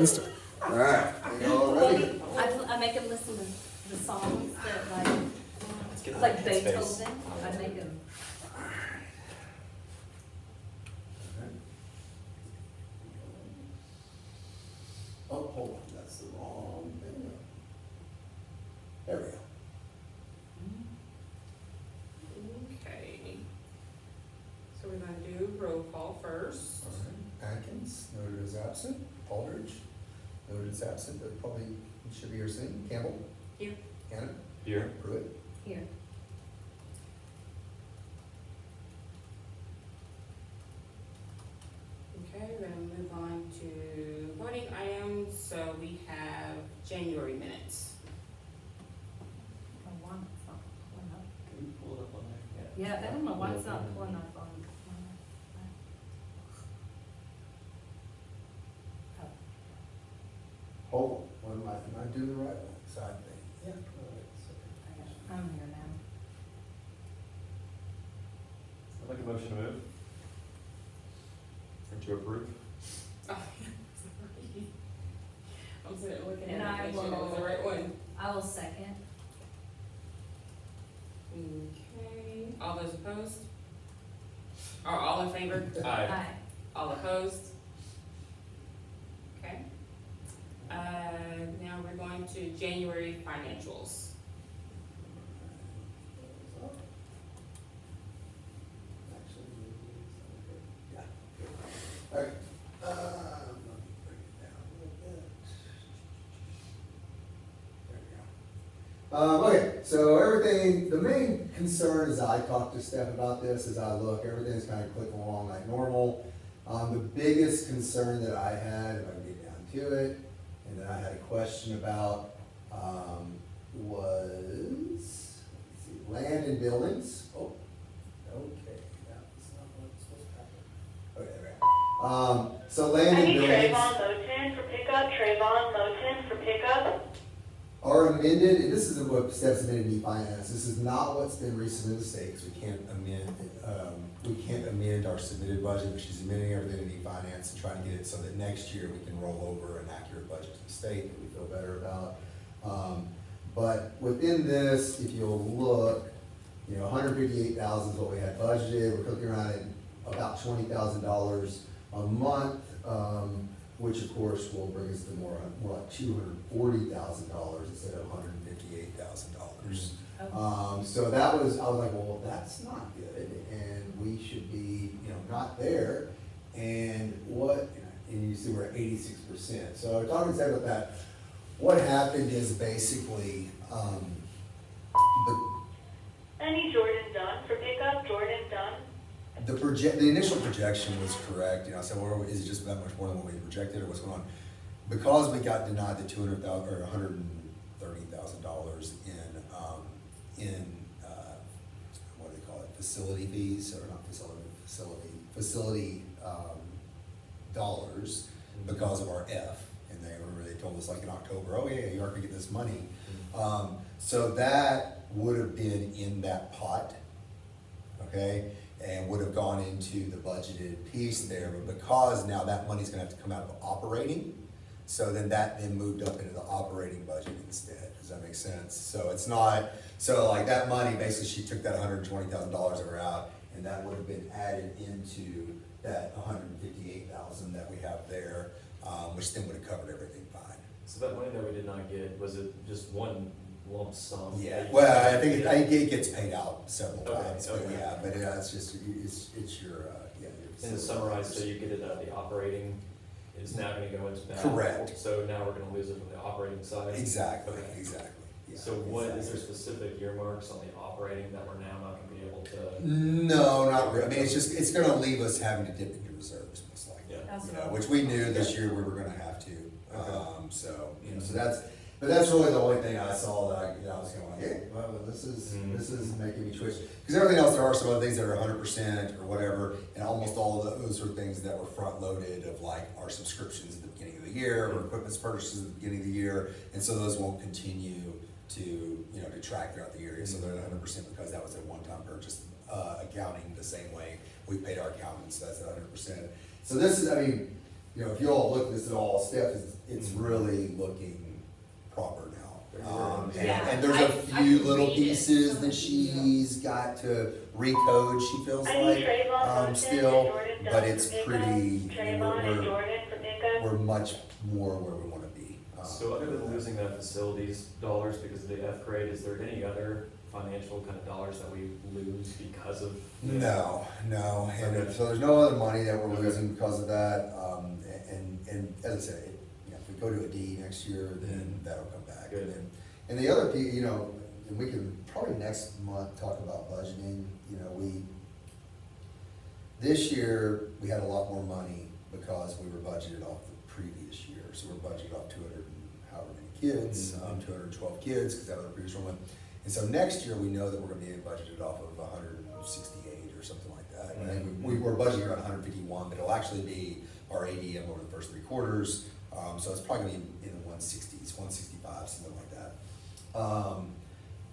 All right, y'all ready? I make him listen to the songs that like Headspace. Beethoven. I make him. Oh, hold on, that's the wrong thing. There we go. Okay. So we're gonna do roll call first. All right, Atkins, noted as absent. Aldridge, noted as absent, but probably should be here soon. Campbell, Here. Hannah, Here. Pruitt. Here. Okay, we're gonna move on to voting items. So we have January minutes. I don't know why it's not pulling up. Can you pull it up on there? Yeah, I don't know why it's not pulling up on. Hold on, am I doing the right one? Side thing. Yeah. all right, so- I'm here now. I'd like a motion to move. Or to approve. Oh, sorry. I'm sitting looking And at I it, make sure that was the will- right one. I will second. Okay, all those opposed? Or all in favor? Aye. All opposed? Okay. Now we're going to January financials. Yeah. All right. Bring it down a little bit. There we go. Okay, so everything, the main concern as I talk to Steph about this, as I look, everything's kind of clicking along like normal. The biggest concern that I had, if I can get down to it, and that I had a question about, was, let's see, land and buildings. Oh, okay, that was not what was supposed to happen. Okay, there we go. So land I and need buildings Trayvon Moten for pickup, Trayvon Moten for pickup. are amended, and this is what Steph submitted to finance. This is not what's been resubmitted to state, because we can't amend our submitted budget, but she's amending everything to finance and trying to get it so that next year we can roll over an accurate budget to the state that we feel better about. But within this, if you'll look, 158,000 is what we had budgeted. We're looking around at about $20,000 a month, which of course will bring us to more like $240,000 instead of $158,000. So that was, I was like, well, that's not good, and we should be, not there. And and you see we're at 86%. So talking about that, what happened is basically, I need Jordan Dunn for pickup, Jordan Dunn. the initial projection was correct. I said, well, is it just that much more than what we projected, or what's going on? Because we got denied the $200,000 or $130,000 in what do they call it? Facility fees, or not facility dollars because of our F. And they told us like in October, oh yeah, you are gonna get this money. So that would have been in that pot, okay? And would have gone into the budgeted piece there, but because now that money's gonna have to come out of operating, so then that moved up into the operating budget instead. Does that make sense? So it's not, so like that money, basically she took that $120,000 that were out, and that would have been added into that $158,000 that we have there, which then would have covered everything fine. So that money that we did not get, was it just one lump sum? Yeah, that you- well, I think it gets paid out several Okay, times, but okay. yeah, but it's just, it's your, yeah. your And to summarize, so you get it out of the operating, it's now gonna go into that. Correct. So now we're gonna lose it from the operating side? Exactly, Okay. exactly. Yeah, So what, is there exactly. specific earmarks on the operating that we're now not gonna be able to? No, not really. I mean, it's gonna leave us having to dip into reserves most likely. Yeah. That's You what know, I- which we knew this year we were gonna have to. Okay. So, but that's really the only thing I saw that I was kind of like, hey, well, this is making me twitch. Because everything else, there are some other things that are 100% or whatever, and almost all of those are things that were front loaded of like our subscriptions at the beginning of the year, or equipment purchases at the beginning of the year, and so those won't continue to track throughout the year. So they're at 100% because that was a one-time purchase, accounting the same way we paid our accountants, so that's at 100%. So this is, I mean, you know, if you all look at this at all, Steph, it's really looking proper now. And there's a I few can little read it. pieces that she's got to recode, she feels I need like, Trayvon Moten and still, Jordan but Dunn it's for pickup. pretty, Trayvon and Jordan for pickup. we're much more where we wanna be. So other than losing that facilities dollars because of the F grade, is there any other financial kind of dollars that we lose because of? No, and Okay. so there's no other money that we're losing because of that, and as I said, you know, if we go to a D next year, then that'll come back. Good. And the other piece, you know, and we can probably next month talk about budgeting, you know, this year, we had a lot more money because we were budgeted off the previous year, so we're budgeted off 200 and however many kids, 212 kids, because that was the previous one. And so next year, we know that we're gonna be budgeted off of 168 or something like that. I think we were budgeting around 151, but it'll actually be our ADM over the first 3 quarters. So it's probably gonna be in the 160s, 165, something like that.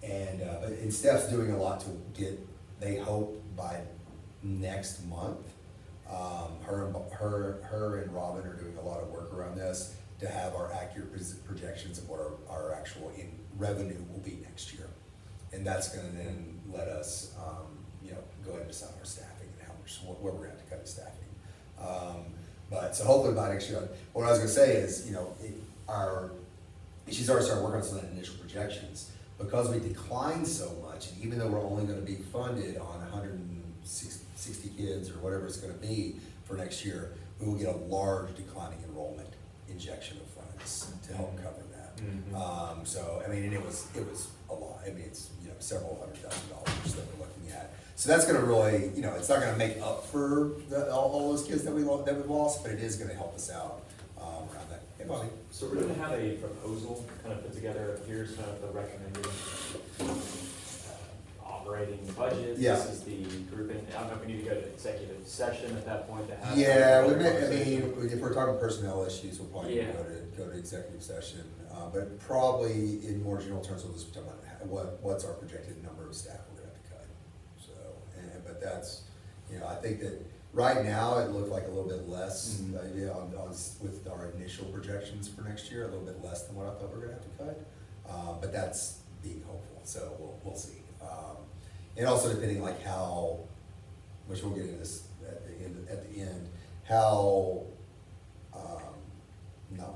But Steph's doing a lot to get, they hope by next month, her and Robin are doing a lot of work around this to have our accurate projections of what our actual revenue will be next year. And that's gonna then let us, you know, go ahead and decide our staffing and how much, where we're gonna have to cut the staffing. But so hopefully by next year, what I was gonna say is, you know, she's already started working on some of the initial projections. Because we declined so much, and even though we're only gonna be funded on 160 kids or whatever it's gonna be for next year, we will get a large declining enrollment injection of funds to help cover that. Mhm. So, I mean, and it was a lot, I mean, it's, you know, several $100,000 that we're looking at. So that's gonna really, you know, it's not gonna make up for all those kids that we've lost, but it is gonna help us out, around that. Hey, Bobby. So we're gonna have a proposal kind of put together, here's kind of the recommended operating budget. Yeah. This is the grouping, I don't know if we need to go to executive session at that point to have. Yeah, another I mean, conversation. if we're talking personnel issues, we'll probably Yeah. go to executive session. But probably in more general terms, we'll just talk about what's our projected number of staff we're gonna have to cut. So, but that's, you know, I think that right now, it looked like a little bit less, Mhm. the idea with our initial projections for next year, a little bit less than what I thought we were gonna have to cut. But that's being hopeful, so we'll see. And also depending like how, which we'll get into this at the end, how, not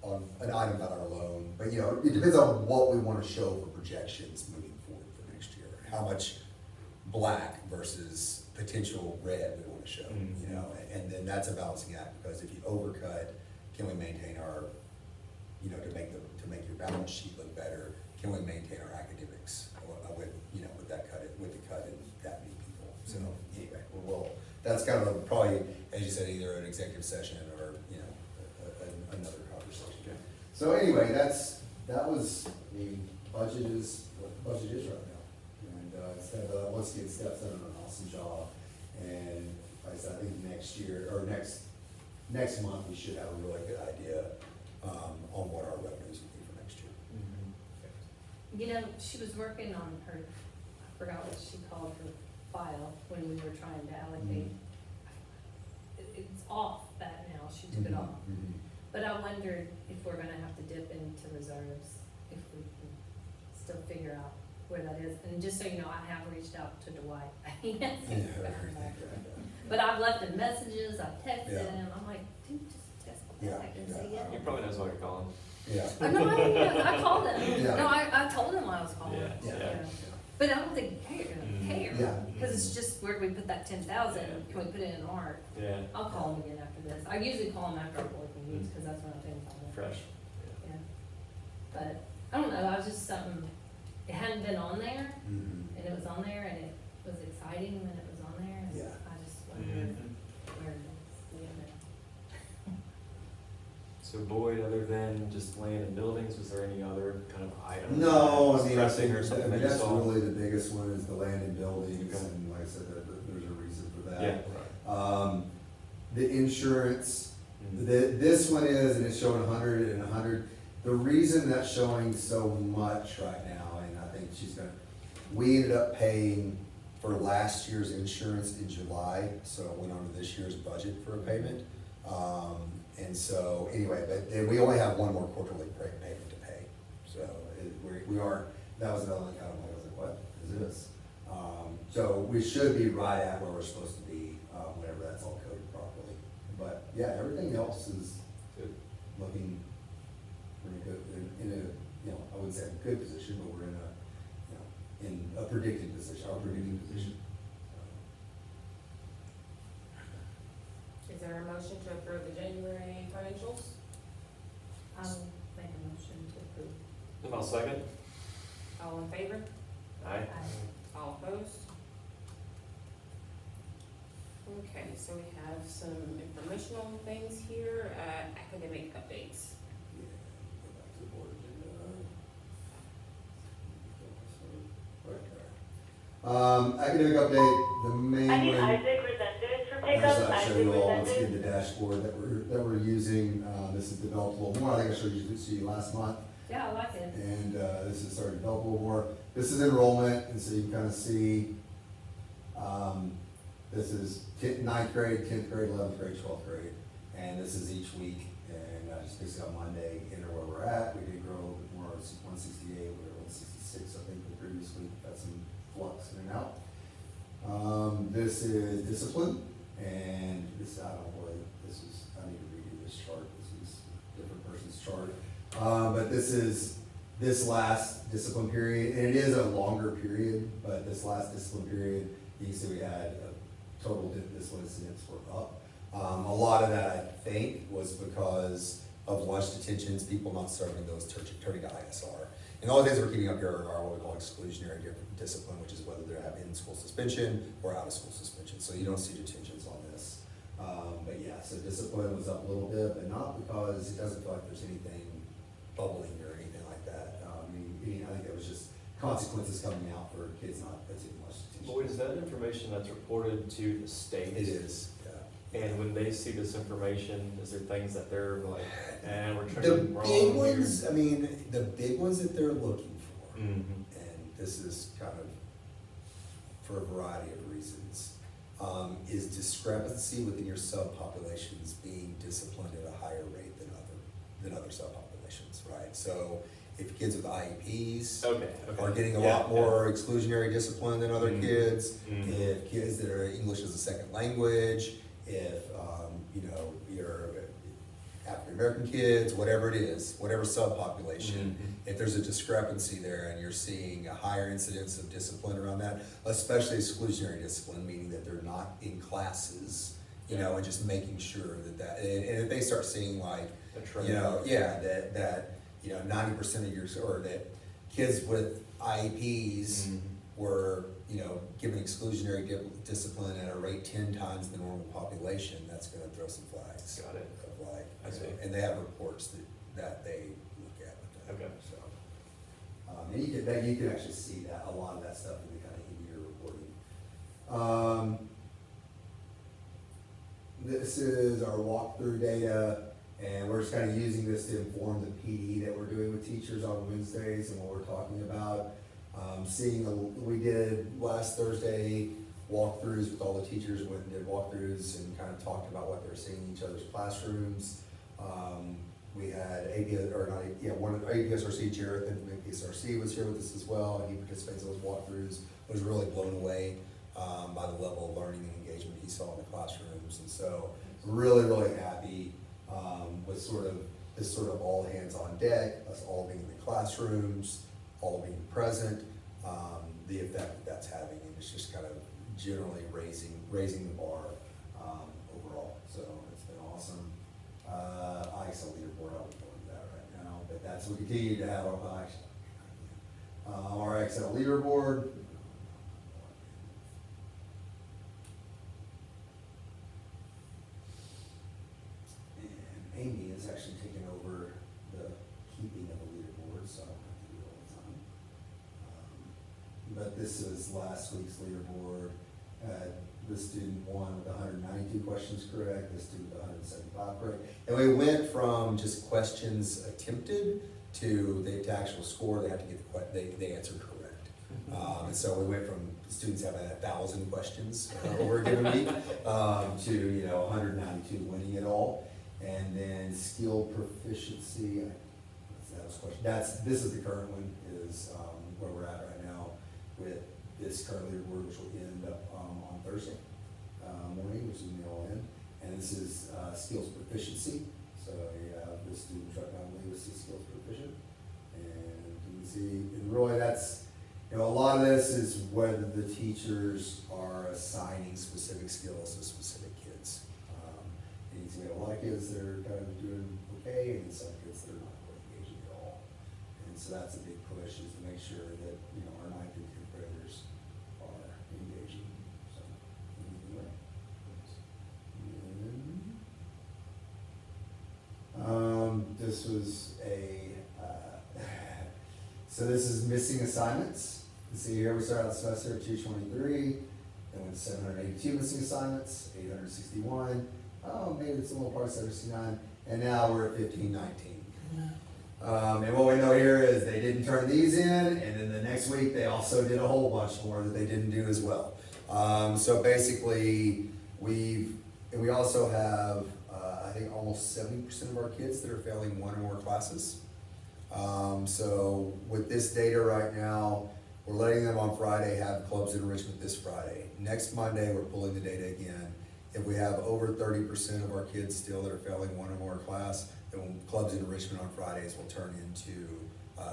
on an item about our loan, but you know, it depends on what we wanna show for projections moving forward for next year. How much black versus potential red we wanna show, you know, and then that's a balancing act, because if you overcut, can we maintain our, you know, to make your balance sheet look better, can we maintain our academics with, you know, with the cut in that many people? So anyway, that's kind of probably, as you said, either an executive session or, you know, another conversation. So anyway, that was, I mean, budget is what the budget is right now. And it's kind of, once again, Steph's done an awesome job. And like I said, I think next year, or next month, we should have a really good idea on what our revenues will be for next year. Mhm. You know, she was working on her, I forgot what she called her file when we were trying to allocate. It's off that now, she took it off. Mhm. But I wondered if we're gonna have to dip into reserves, if we can still figure out where that is. And just so you know, I have reached out to Dwight. He hasn't gotten back to me. But I've left him messages, I've texted Yeah. him, I'm like, dude, just text me Yeah, back and say yeah. yes. He probably knows why you're calling. Yeah. No, I called him. Yeah. No, I told him I was calling. Yeah. But I don't think they're gonna care. Yeah. Because it's just, where do we put that 10,000? Yeah. Can we put it in art? Yeah. I'll call him again after this. I usually call him after our board meetings, because that's when I think about it. Fresh. Yeah. But, I don't know, I was just something, it hadn't been on there, Mhm. and it was on there, and it was exciting when it was on there, and Yeah. I just wondered Mhm. where it is. Yeah. So Boyd, other than just land and buildings, was there any other kind of item? No, I that's mean, I pressing think, or something that you that's saw? really the biggest one is the land and buildings, Okay. and like I said, there's a reason for that. Yeah. The insurance, Mhm. this one is, and it's showing 100 and 100. The reason that's showing so much right now, and I think we ended up paying for last year's insurance in July, so it went on to this year's budget for a payment. And so, anyway, but then we only have one more quarterly payment to pay. So we are, that was another kind of, I was like, what is this? So we should be right at where we're supposed to be, whenever that's all coded properly. But yeah, everything else is Good. looking pretty good, in a, you know, I wouldn't say a good position, but we're in a, you know, in a predicted position, our predicted position. Is there a motion to approve the January financials? I'll make a motion to approve. And I'll second. All in favor? Aye. All opposed? Okay, so we have some informational things here, academic updates. Yeah, go back to the board agenda. Academic update, the main I need one. Isaac Resendez for pickup. As I show Isaac you all, once Resendez. again, the dashboard that we're using, this is developed a little more, I think I showed you, to you last month. Yeah, I like it. And this is starting to develop a little more. This is enrollment, and so you can kind of see, this is ninth grade, 10th grade, 11th grade, 12th grade. And this is each week, and just basically on Monday, enter where we're at. We did grow a little bit more, it's 168, we were 166, I think, the previous week, got some flux in and out. This is discipline, and this, I don't know, boy, this is, I need to redo this chart, this is a different person's chart. But this is this last discipline period, and it is a longer period, but this last discipline period, you can see we had a total discipline incidents were up. A lot of that, I think, was because of lunch detentions, people not serving those, turning to ISR. And all the things we're keeping up here are what we call exclusionary discipline, which is whether they're having in-school suspension or out-of-school suspension. So you don't see detentions on this. But yeah, so discipline was up a little bit, but not because it doesn't feel like there's anything bubbling or anything like that. I think it was just consequences coming out for kids not attending much detention. Boyd, is that information that's reported to the state? It is, yeah. And when they see this information, is there things that they're like, we're The trending wrong big here? ones, I mean, the big ones that they're looking for, Mhm. and this is kind of for a variety of reasons, is discrepancy within your subpopulations being disciplined at a higher rate than other subpopulations, right? So if kids with IEPs Okay. are getting a Yeah, lot more exclusionary discipline than other Mhm. kids, Mhm. if kids that are English as a second language, if, your African-American kids, whatever it is, whatever subpopulation, Mhm. if there's a discrepancy there and you're seeing a higher incidence of discipline around that, especially exclusionary discipline, meaning that they're not in classes, and just making sure that, and if they start seeing like, A trend. that 90% of your, or that kids with IEPs Mhm. were, given exclusionary discipline at a rate 10 times the normal population, that's gonna throw some flags. Got it. Of like, I see. and they have reports that they look at with that. Okay. So, and you can actually see that, a lot of that stuff in the kind of in-year reporting. This is our walkthrough data, and we're just kind of using this to inform the PD that we're doing with teachers on Wednesdays and what we're talking about. We did last Thursday walkthroughs with all the teachers, went and did walkthroughs and kind of talked about what they're seeing in each other's classrooms. We had one of the APSRC, Jareth from APSRC was here with us as well, and he participates in those walkthroughs, was really blown away by the level of learning and engagement he saw in the classrooms. And so really, really happy with this sort of all hands on deck, us all being in the classrooms, all being present, the effect that's having, and it's just kind of generally raising the bar overall. So it's been awesome. IXL leaderboard, I won't go into that right now, but we continue to have our IXL leaderboard. And Amy has actually taken over the keeping of the leaderboard, so I don't have to do it all the time. But this is last week's leaderboard. The student won with 192 questions correct, the student with 175 correct. And we went from just questions attempted to the actual score, they had to get the answer correct. And so we went from students having 1,000 questions over a given week to, 192 winning it all. And then skill proficiency, that was a question. This is the current one, is where we're at right now with this current leader board, which will end up on Thursday morning, which is when they all end. And this is skills proficiency. So you have the student right now, Lewis is skills proficient. And you can see, and really that's, a lot of this is whether the teachers are assigning specific skills to specific kids. And you see we have a lot of kids that are kind of doing okay, and some kids that are not quite engaging at all. And so that's a big push, is to make sure that, our 9th and 10th graders are engaging. So, anyway. This was so this is missing assignments. You see here, we started out the semester at 223, then went to 782 missing assignments, 861. Maybe it's a little part 769, and now we're at 1519. And what we know here is they didn't turn these in, and then the next week they also did a whole bunch more that they didn't do as well. So basically, we also have, I think, almost 70% of our kids that are failing one or more classes. So with this data right now, we're letting them on Friday have clubs enrichment this Friday. Next Monday, we're pulling the data again. If we have over 30% of our kids still that are failing one or more class, then clubs enrichment on Fridays will turn into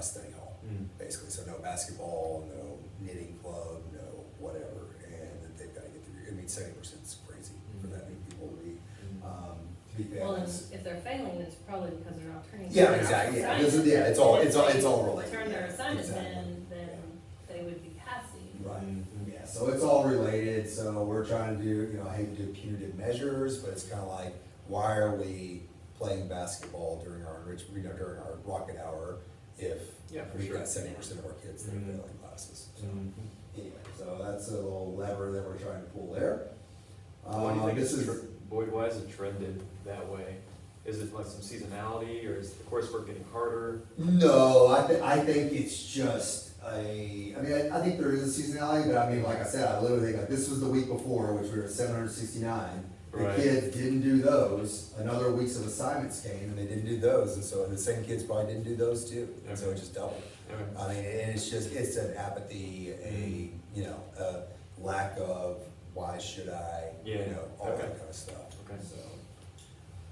study hall, basically. So no basketball, no knitting club, no whatever, and that they've got to get through. 70% is crazy for that many people to be Well, and failing. if they're failing, it's probably because they're not turning. Yeah, their exactly. Yeah, assignments. it's all If they related. Turn their Yeah, assignments exactly. in, then they would be passing. Right, yeah, so it's all related, so we're trying to do, I hate to do punitive measures, but it's kind of like, why are we playing basketball during our during our rocket hour if Yeah, for we've sure. got 70% of our kids that are failing classes? So, Mhm. anyway, so that's a little lever that we're trying to pull there. Why do you think This it's, is, Boyd, why is it trended that way? Is it like some seasonality, or is the coursework getting harder? no, I think it's just I think there is a seasonality, but like I said, I literally think, like, this was the week before, which we were at 769. The Right. kids didn't do those, another weeks of assignments came, and they didn't do those, and so the same kids probably didn't do those too, and so it just doubled. Okay. And it's an apathy, a lack of, why should I, Yeah, all okay. that kind of stuff. Okay. So,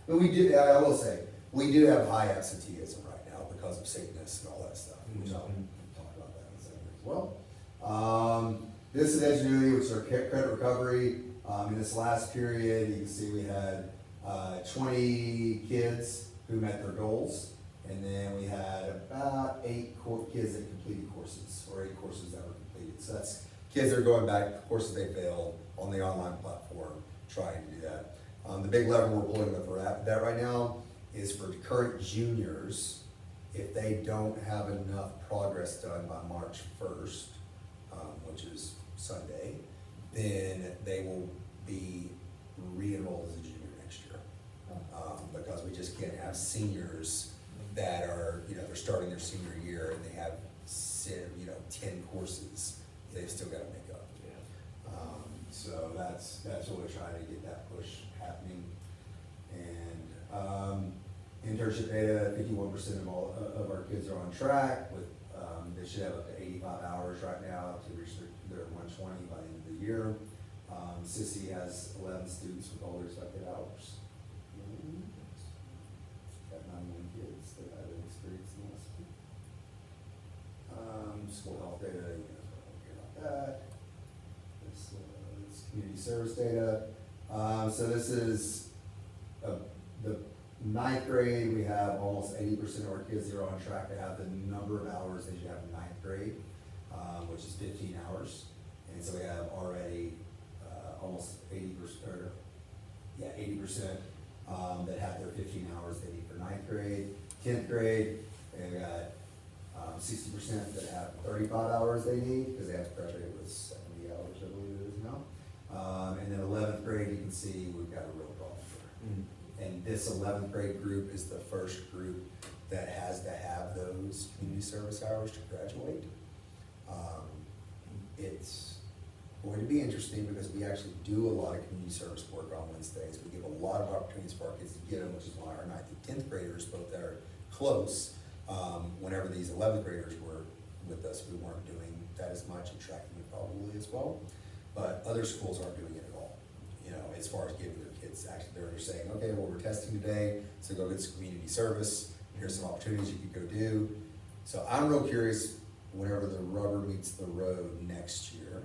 but I will say, we do have high absenteeism right now because of sickness and all that stuff, which I'll talk about that in a second as well. This is Edgenuity, which is our credit recovery. In this last period, you can see we had 20 kids who met their goals, and then we had about 8 kids that completed courses, or 8 courses that were completed. So that's kids that are going back to courses they failed on the online platform, trying to do that. The big lever we're pulling for that right now is for current juniors. If they don't have enough progress done by March 1st, which is Sunday, then they will be re-enrolled as a junior next year. Because we just can't have seniors that are, they're starting their senior year and they have, 10 courses they've still got to make up. Yeah. So that's what we're trying to get that push happening. And internship data, 51% of our kids are on track with, they should have up to 85 hours right now to reach their 120 by the end of the year. Sissy has 11 students with all their expected hours. Got 91 kids that have experience in this. School health data, you guys don't care about that. This community service data. So this is the 9th grade. We have almost 80% of our kids that are on track to have the number of hours they should have in 9th grade, which is 15 hours. And so we have already almost 80% that have their 15 hours they need for 9th grade. 10th grade, we got 60% that have 35 hours they need, because they have to graduate with 70 hours, I believe it is now. And then 11th grade, you can see we've got a real problem here. And this 11th grade group is the first group that has to have those community service hours to graduate. it's going to be interesting because we actually do a lot of community service work on Wednesdays. We give a lot of opportunities for our kids to get them, which is why our 9th and 10th graders, both are close. Whenever these 11th graders were with us, we weren't doing that as much and tracking it probably as well. But other schools aren't doing it at all, you know, as far as giving their kids, actually, they're saying, okay, well, we're testing today, so go get some community service. Here's some opportunities you could go do. So I'm real curious, whenever the rubber meets the road next year,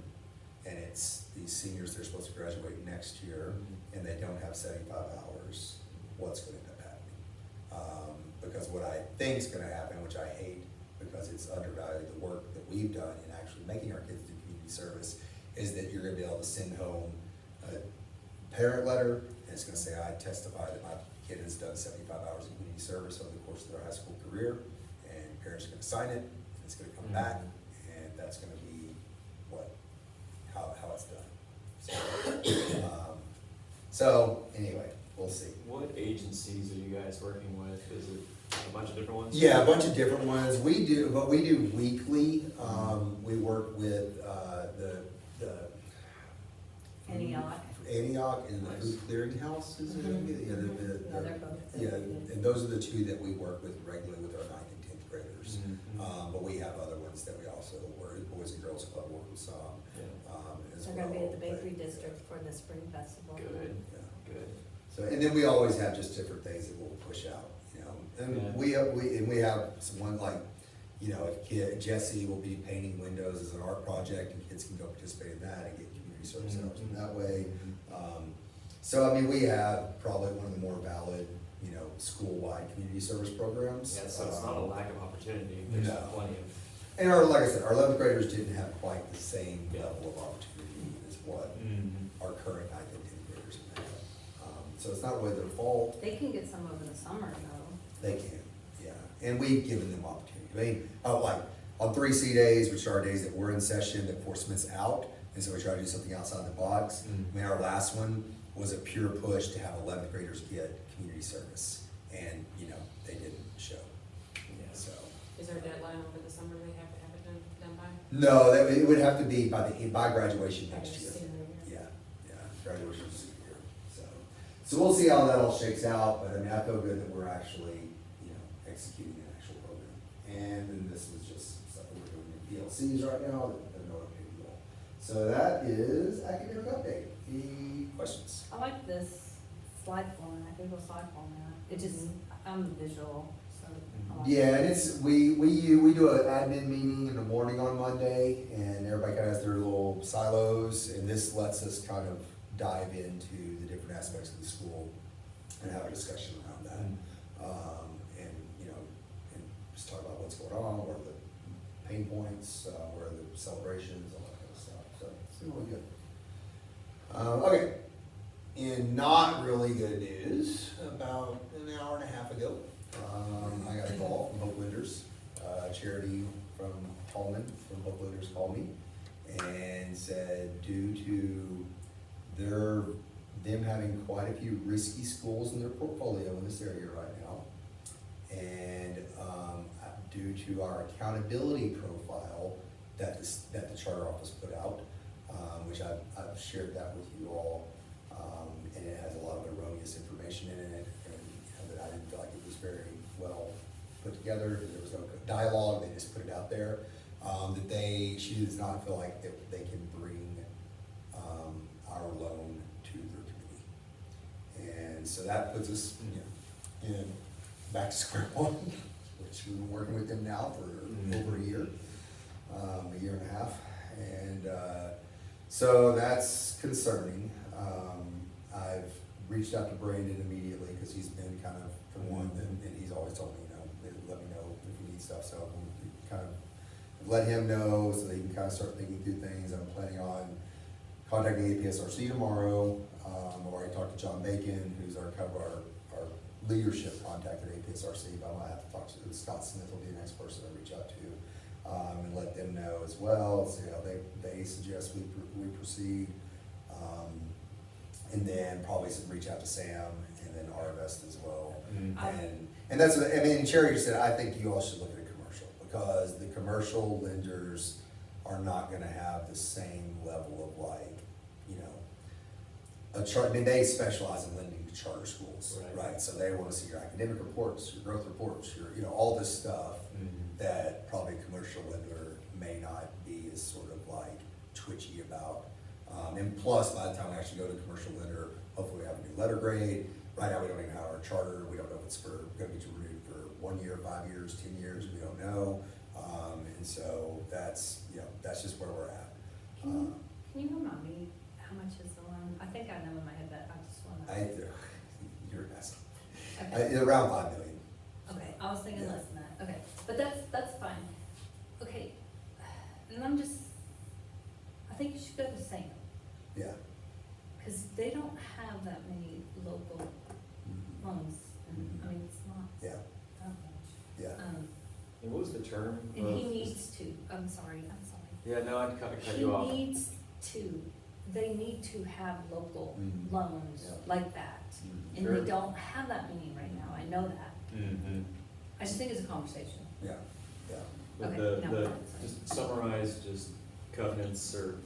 and it's these seniors, they're supposed to graduate next year, and they don't have 75 hours, what's gonna end up happening? Because what I think is gonna happen, which I hate, because it's undervalued the work that we've done in actually making our kids do community service, is that you're gonna be able to send home a parent letter, and it's gonna say, I testify that my kid has done 75 hours of community service over the course of their high school career, and parents are gonna sign it, and it's gonna come back, and that's gonna be how it's done. So anyway, we'll see. What agencies are you guys working with? Is it a bunch of different ones? Yeah, a bunch of different ones. We do weekly. We work with the Antioch. Antioch and the Nice. Food Clearinghouse, is it? Mhm. Yeah, Yeah, they're both yeah, good. and those are the two that we work with regularly with our 9th and 10th graders. Mhm. But we have other ones that we also work, Boys and Girls Club work with some, Yeah. as They're well. gonna be at the but, Bakery District for the Spring Festival. Good, Yeah. good. So, and then we always have just different things that we'll push out, you know, and Yeah. we have someone like, you know, Jesse will be painting windows as an art project, and kids can go participate in that and get community service hours in that way. So, I mean, we have probably one of the more valid, you know, school-wide community service programs. Yeah, so it's not a lack of opportunity, there's No. plenty of. And like I said, our 11th graders didn't have quite the same level of opportunity as what our current 9th and 10th graders have. So it's not really their fault. They can get some over the summer though. They can, yeah, and we've given them opportunity. I mean, like, on 3C days, which are days that we're in session, that force us out, and so we try to do something outside the box. I mean, our last one was a pure push to have 11th graders get community service, and, you know, they didn't show, Yeah. so. Is there a deadline over the summer they have to have it done by? No, it would have to be by graduation next year. Sooner. Yeah, graduation is senior year, so we'll see how that all shakes out, but I mean, I feel good that we're actually, you know, executing an actual program. And then this was just stuff that we're doing in PLCs right now, that they're not a big deal. So that is academic update. Any questions? I like this slide format, Google slide format. It just, I'm visual, so I like it. Yeah, and it's, we do an admin meeting in the morning on Monday, and everybody kind of has their little silos, and this lets us kind of dive into the different aspects of the school and have a discussion around that. And, you know, and just talk about what's going on, what are the pain points, what are the celebrations, all that kind of stuff, so it's been really good. Okay, in not really good news, about an hour and a half ago, I got a call from Hope Lenders, Charity from Holman, from Hope Lenders called me and said due to them having quite a few risky schools in their portfolio in this area right now, and due to our accountability profile that the charter office put out, which I've shared that with you all, and it has a lot of erroneous information in it, and you know, that I didn't feel like it was very well put together. There was no dialogue; they just put it out there. She does not feel like that they can bring our loan to their committee, and so that puts us, you know, in back to square one, which we've been working with them now for over a year and a half, and so that's concerning. I've reached out to Brandon immediately because he's been kind of the one that, and he's always told me, you know, let me know if you need stuff. So we kind of let him know so that he can kind of start thinking through things. I'm planning on contacting APSRC tomorrow. I've already talked to John Bacon, who's our leadership contact at APSRC, but I might have to talk to Scott Smith, will be the next person I reach out to. And let them know as well, see how they suggest we proceed. And then probably reach out to Sam and then Arvest as well. And that's what, I mean, Cherry just said, I think you all should look at a commercial, because the commercial lenders are not gonna have the same level of like, you know, I mean, they specialize in lending to charter schools, Right. right? So they wanna see your academic reports, your growth reports, your, you know, all this stuff that probably a commercial lender may not be as sort of like twitchy about. And plus, by the time we actually go to commercial lender, hopefully we have a new letter grade. Right now, we don't even have our charter, we don't know if it's gonna be renewed for 1 year, 5 years, 10 years, we don't know. And so that's, you know, that's just where we're at. Can you remind me how much is the loan? I think I know in my head, but I just wanna. You're asking. Okay. Around 5 million. Okay, I was thinking Yeah. less than that, okay, but that's fine. Okay, and I think you should go to Sam, Yeah. cause they don't have that many local loans, and, I mean, it's not Yeah, that much. yeah. And what was the term? And he of- needs to, I'm sorry. Yeah, no, I'd cut He you off. needs to, they need to have local Mhm. loans Yeah. like that. Mhm. And Sure. they don't have that many right now, I know that. Mm-hmm. I just think it's a conversation. Yeah, yeah. But Okay, the, no, the, sorry. just summarize just covenants or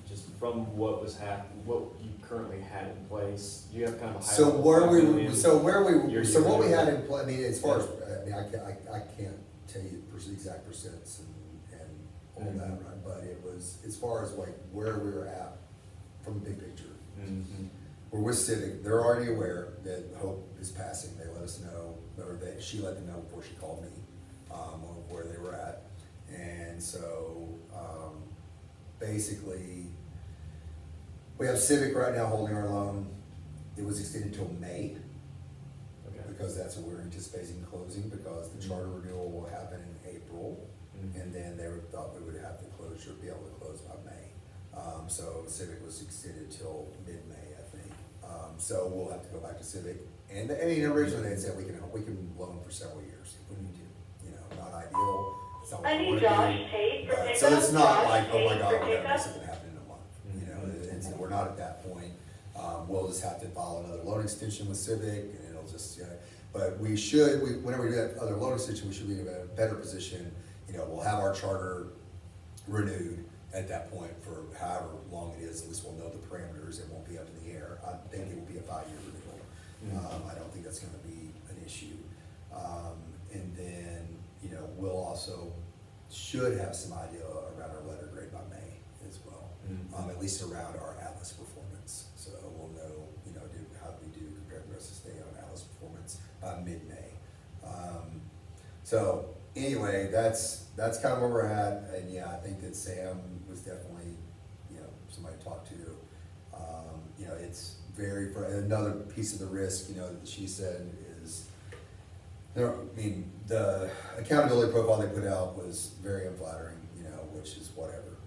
just from what was what you currently had in place, you have kind of a high. So level where we, 5 million. what we had in play, I mean, as far as, I mean, I can't tell you the exact percents and all that, Mhm. right? But it was, as far as like where we were at from the big picture. Mhm. We're with Civic, they're already aware that Hope is passing, they let us know, or she let them know before she called me, on where they were at. And so, basically, we have Civic right now holding our loan. It was extended till May, Okay. because that's what we're anticipating closing, because the charter renewal will happen in April. Mhm. And then they thought we would have the closure, be able to close by May. So Civic was extended till mid-May, I think. So we'll have to go back to Civic. And, I mean, originally they said we can loan for several years if we need to, you know, not ideal. It's not what I we need wanna Josh do. Tate for But- pickup. So it's not Josh like, oh my Tate God, for we're gonna pickup. make something happen in a month, you know, and so we're not at that point. We'll just have to file another loan extension with Civic, and it'll just, but whenever we do that other loan extension, we should be in a better position. You know, we'll have our charter renewed at that point for however long it is, at least we'll know the parameters, it won't be up in the air. I think it will be a 5-year renewal. I don't think that's gonna be an issue. And then, you know, we'll also, should have some idea around our letter grade by May as well. Mhm. At least around our Atlas performance, so we'll know, you know, how we do compared to the rest of the state on Atlas performance by mid-May. So, anyway, that's kind of where we're at, and yeah, I think that Sam was definitely, you know, somebody to talk to. You know, it's another piece of the risk, you know, that she said is, I mean, the accountability profile they put out was very unflattering, you know, which is whatever.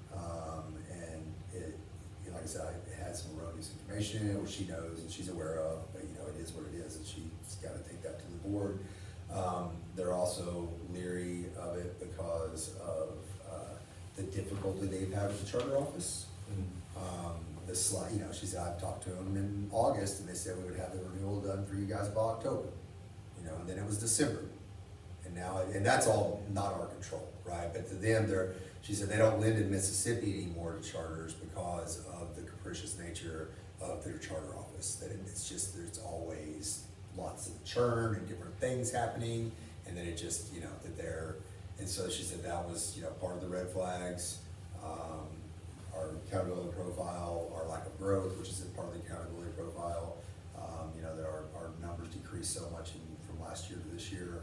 And it, you know, like I said, it had some erroneous information in it, which she knows and she's aware of, but you know, it is what it is, and she's gotta take that to the board. They're also leery of it because of, the difficulty they've had with the charter office. You know, she said, I've talked to them in August, and they said we would have the renewal done for you guys by October. You know, and then it was December. And that's all not our control, right? But to them, she said they don't lend in Mississippi anymore to charters because of the capricious nature of their charter office. That it's just, there's always lots of churn and different things happening, and then it just, you know, and so she said that was, you know, part of the red flags. Our accountability profile, our lack of growth, which is a part of the accountability profile. You know, that our numbers decreased so much from last year to this year.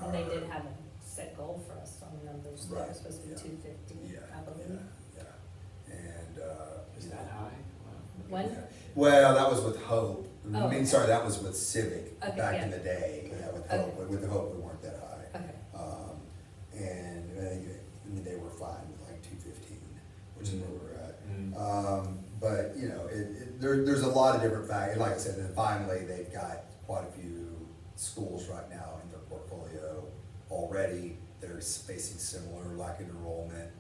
And they did have a set goal for us on numbers, that Right, was supposed to be yeah. 250, Yeah, I believe. yeah. And, Is that high? Wow. When? yeah. Well, that was with Hope. Oh, I mean, okay. sorry, that was with Civic Okay, back in yeah. the day. Yeah, with Okay. Hope, with the Hope, we weren't that high. Okay, And I mean, they were fine with like 215, which is where we're at. Mm. But, you know, there's a lot of different factors. And like I said, then finally, they've got quite a few schools right now in their portfolio already. They're facing similar lack of enrollment,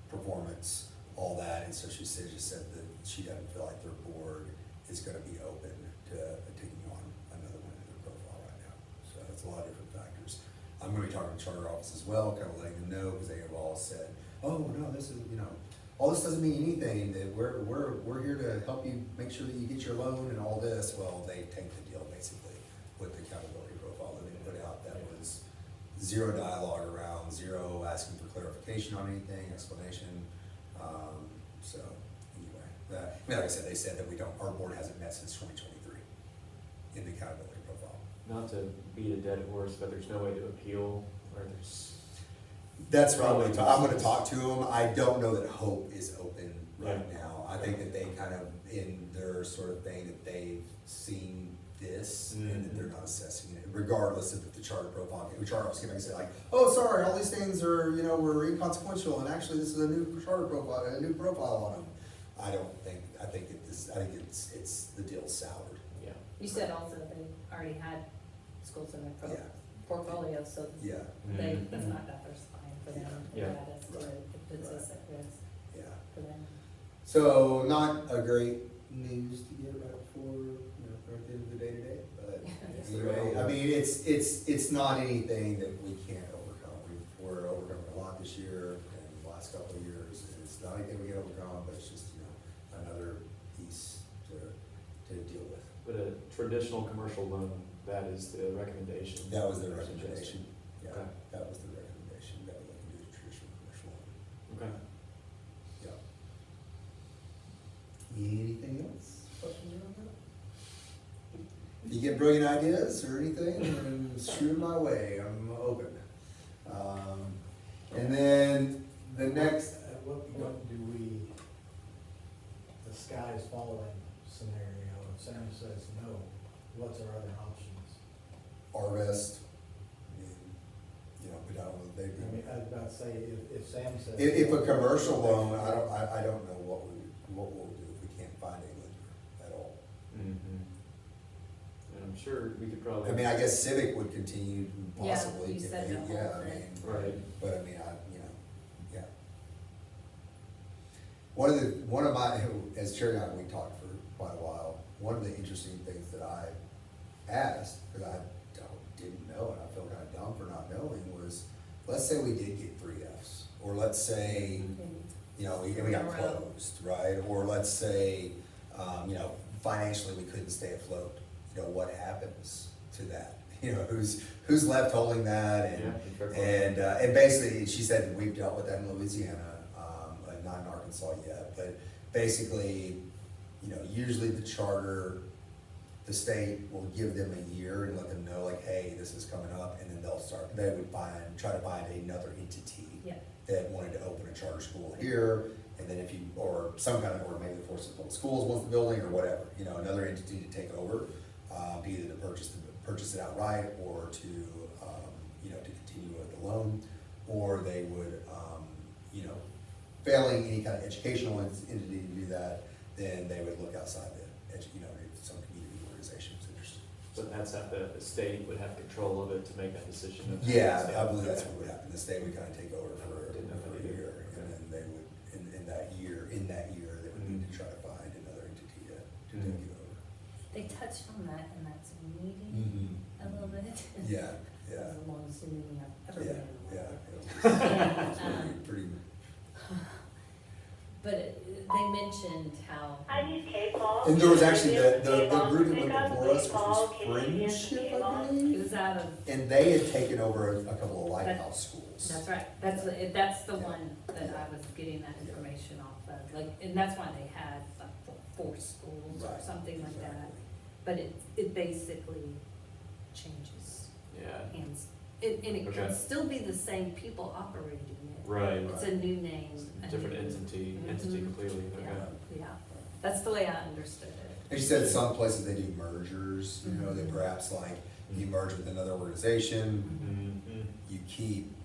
performance, all that. And so she just said that she doesn't feel like their board is gonna be open to taking on another one in their profile right now. So it's a lot of different factors. I'm gonna be talking to charter office as well, kind of letting them know, because they have all said, oh, no, this is, you know, all this doesn't mean anything, that we're here to help you make sure that you get your loan and all this. Well, they take the deal basically with the accountability profile that they put out that was zero dialogue around, zero asking for clarification on anything, explanation. So anyway, I mean, like I said, they said that our board hasn't met since 2023 in the accountability profile. Not to beat a dead horse, but there's no way to appeal, or there's, That's probably, I'm gonna talk to them. I don't know that Hope is open right Yeah. now. I think that they kind of, in their sort of thing, that they've seen this and that they're not assessing it, regardless of if the charter profile, the charter office can say like, oh, sorry, all these things are, you know, were inconsequential, and actually this is a new charter profile, a new profile on them. I think it's the deal's soured. yeah. You said also they already had schools in their Yeah. portfolio, so Yeah, they, Mhm. that's not diversifying for them. Yeah. That is to, it puts us at risk yeah. for them. So not a great news to get right before, you know, right at the end of the day today, but anyway, I mean, it's not anything that we can't overcome. We're overcoming a lot this year and the last couple of years. It's not anything we can overcome, but it's just, you know, another piece to deal with. But a traditional commercial loan, that is the recommendation. That was their Suggested. recommendation. Yeah, Okay. that was the recommendation, that we can do a traditional commercial loan. Okay. Yeah. Anything else? Questions on that? If you get brilliant ideas or anything, then shoot 'em my way, I'm open. And then the next, At what point do we, the sky is falling scenario, if Sam says no, what's our other options? Arvest, I mean, you know, but I don't know, they, I mean, I was about to say, if Sam says. if a commercial loan, I don't know what we'll do if we can't find a lender at all. Mm-hmm. And I'm sure we could probably. I mean, I guess Civic would continue Yeah, possibly, you if said they, the whole yeah, I thing. mean. Right. But I mean, you know, yeah. One of my, as Cherry and I, we talked for quite a while, one of the interesting things that I asked, because I didn't know, and I feel kind of dumb for not knowing, was, let's say we did get 3 Fs, or let's say, you know, we got closed, right? Or let's say, you know, financially we couldn't stay afloat, you know, what happens to that? You know, who's left holding that? Yeah, fair point. And basically, she said, we've dealt with that in Louisiana, not in Arkansas yet, but basically, you know, usually the charter, the state will give them a year and let them know like, hey, this is coming up, and then they would try to find another entity Yeah. that wanted to open a charter school here, and then if you, or some kind of, or maybe the Forest Public Schools wants the building, or whatever, you know, another entity to take over, either to purchase it outright, or to, you know, to continue with the loan, or they would, you know, failing any kind of educational entity to do that, then they would look outside you know, some community organizations interested. But that's at the state would have control of it to make that decision. of- Yeah, I believe that's what would happen. The state would kind of take over for Didn't know that a either. year, and then they would, in that year, they would need to try to find another entity to take it over. They touched on that in that Zoom meeting a little bit. Yeah, It yeah, was the longest Zoom meeting I've ever yeah, been in. yeah. And, It was pretty, But they mentioned how, I use K-Paul. and there was actually the K-Paul group that for went pickup, before us, which K-Paul, was K-Paul, Friendship, I K-Paul. it believe. was out of, And they had taken over a couple of lighthouse schools. that's right, that's the one that I was getting that information off of, like, and that's why they had like 4 schools or Right, something like that. exactly. But it basically changes Yeah, hands, and it Okay. can still be the same people operating it. right. It's a new name. It's a a different new- entity Mhm. completely, Yeah, okay. yeah, that's the way I understood it. And she said some places they do mergers, you know, that Mhm. perhaps like you merge with another organization, Mm-hmm. you keep,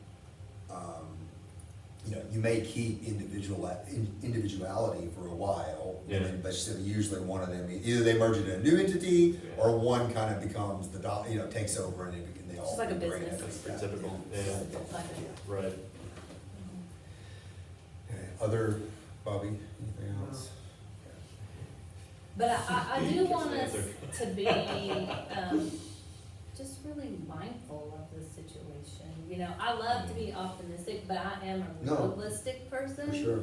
you know, you may keep individuality for a while. Yeah. But she said usually one of them, either they merge into a new entity, Yeah. or one kind of becomes you know, takes over and they all. Just like a brand business. That's it. pretty typical, yeah, Like a- right. Okay. Other, Bobby, anything else? But I do Good want us answer. to be, just really mindful of the situation. You know, I love to be optimistic, but I am a No. realistic person. For sure.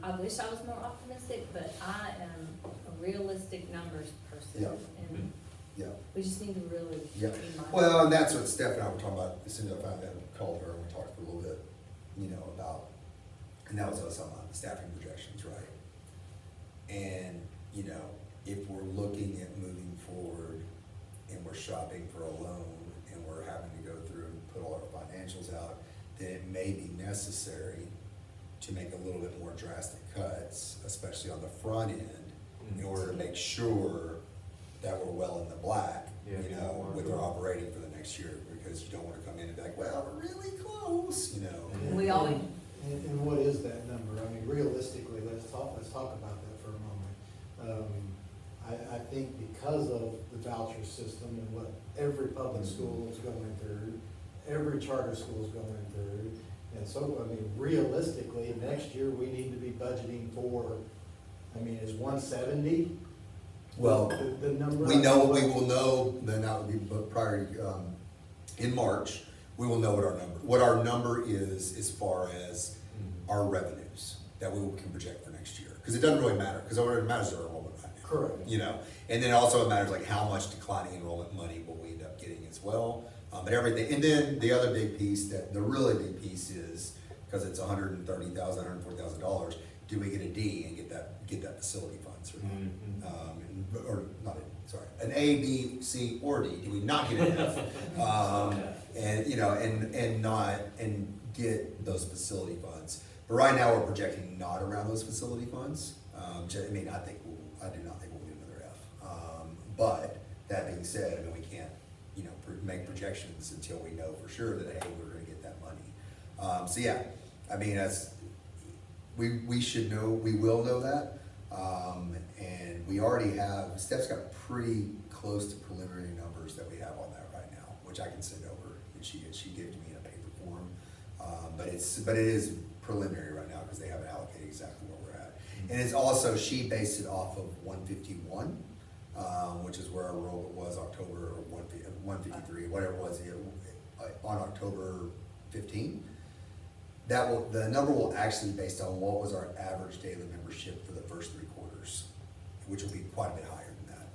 I wish I was more optimistic, but I am a realistic numbers person. Yeah. And Yeah. we just need to really be Yeah. mindful. Well, and that's what Steph and I were talking about, as soon as I found out, I called her and we talked for a little bit, about, and that was us on the staffing projections, right? And, if we're looking at moving forward and we're shopping for a loan and we're having to go through and put all our financials out, then it may be necessary to make a little bit more drastic cuts, especially on the front end, in order to make sure that we're well in the black, Yeah, with our operating for the next year, because you don't wanna come in and be like, well, we're really close, We always, And what is that number? I mean, realistically, let's talk about that for a moment. I think because of the voucher system and what every public school is going through, every charter school is going through, and so, I mean, realistically, next year, we need to be budgeting for, is 170? Well, The number. we will know, then that would be prior, in March, we will know what our number is as far as our revenues that we can project for next year. Cause it doesn't really matter, cause what it matters is our enrollment right now. Correct. And then also it matters like how much declining enrollment money will we end up getting as well. But everything, and then the other big piece the really big piece is, cause it's $130,000, $140,000, do we get a D and get that facility funds or not? Or not, sorry, an A, B, C, or D, do we not get an F? And get those facility funds. But right now, we're projecting not around those facility funds. I do not think we'll get another F. But that being said, we can't, make projections until we know for sure that, hey, we're gonna get that money. That's, we should know, we will know that. And we already have, Steph's got pretty close to preliminary numbers that we have on that right now, which I can send over, and she gave it to me in a paper form. But it is preliminary right now, because they haven't allocated exactly where we're at. And it's also, she based it off of 151, which is where our enrollment was October, or 153, whatever it was, on October 15. The number will actually be based on what was our average daily membership for the first 3 quarters, which will be quite a bit higher than that.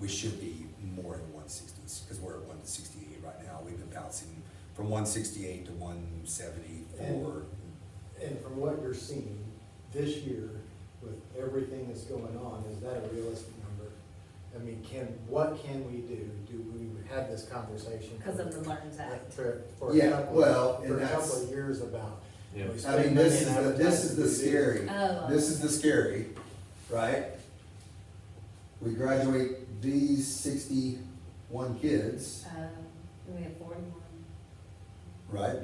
We should be more in the 160s, because we're at 168 right now. We've been bouncing from 168 to 174. And from what you're seeing this year, with everything that's going on, is that a realistic number? What can we do? Do we have this conversation? because of the LEARNS Act. For Yeah, a couple, well, and for a that's- couple of years about. Yeah. we spend money in advertising. Oh. This is the scary, right? We graduate these 61 kids, We have 41. right?